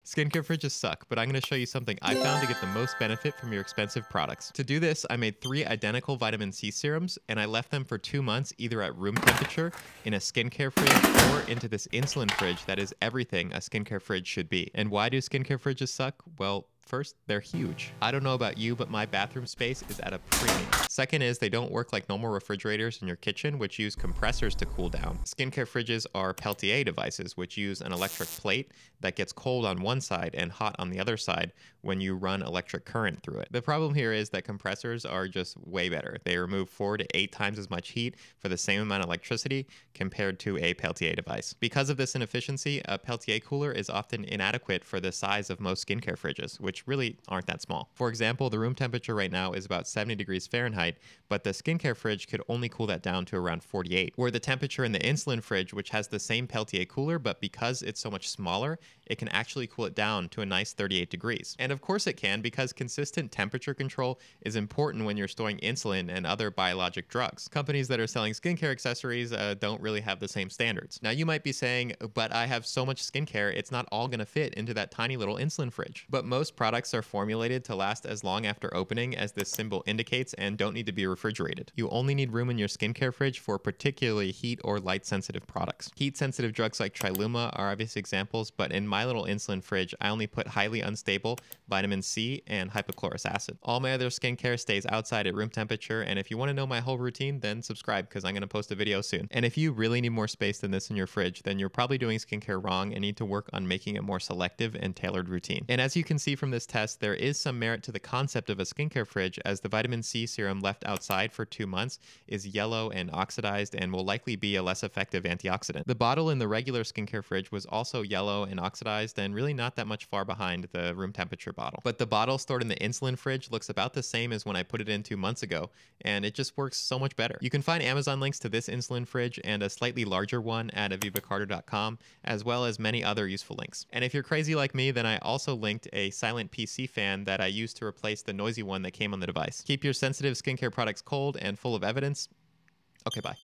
Skincare fridges suck, but I'm going to show you something I found to get the most benefit from your expensive products. To do this, I made 3 identical vitamin C serums, and I left them for 2 months either at room temperature, in a skincare fridge, or into this insulin fridge that is everything a skincare fridge should be. And why do skincare fridges suck? Well, first, they're huge. I don't know about you, but my bathroom space is at a premium. Second is they don't work like normal refrigerators in your kitchen, which use compressors to cool down. Skincare fridges are Peltier devices, which use an electric plate that gets cold on one side and hot on the other side when you run electric current through it. The problem here is that compressors are just way better. They remove 4 to 8 times as much heat for the same amount of electricity compared to a Peltier device. Because of this inefficiency, a Peltier cooler is often inadequate for the size of most skincare fridges, which really aren't that small. For example, the room temperature right now is about 70 degrees Fahrenheit, but the skincare fridge could only cool that down to around 48. Where the temperature in the insulin fridge, which has the same Peltier cooler, but because it's so much smaller, it can actually cool it down to a nice 38 degrees. And of course it can, because consistent temperature control is important when you're storing insulin and other biologic drugs. Companies that are selling skincare accessories don't really have the same standards. Now you might be saying, but I have so much skincare, it's not all gonna fit into that tiny little insulin fridge. But most products are formulated to last as long after opening as this symbol indicates and don't need to be refrigerated. You only need room in your skincare fridge for particularly heat or light sensitive products. Heat sensitive drugs like Triluma are obvious examples, but in my little insulin fridge, I only put highly unstable vitamin C and hypochlorous acid. All my other skincare stays outside at room temperature, and if you want to know my whole routine, then subscribe because I'm going to post a video soon. And if you really need more space than this in your fridge, then you're probably doing skincare wrong and need to work on making a more selective and tailored routine. And as you can see from this test, there is some merit to the concept of a skincare fridge, as the vitamin C serum left outside for 2 months is yellow and oxidized and will likely be a less effective antioxidant. The bottle in the regular skincare fridge was also yellow and oxidized and really not that much far behind the room temperature bottle. But the bottle stored in the insulin fridge looks about the same as when I put it in 2 months ago, and it just works so much better. You can find Amazon links to this insulin fridge and a slightly larger one at avivacarter.com, as well as many other useful links. And if you're crazy like me, then I also linked a silent PC fan that I used to replace the noisy one that came on the device. Keep your sensitive skincare products cold and full of evidence. Okay, bye.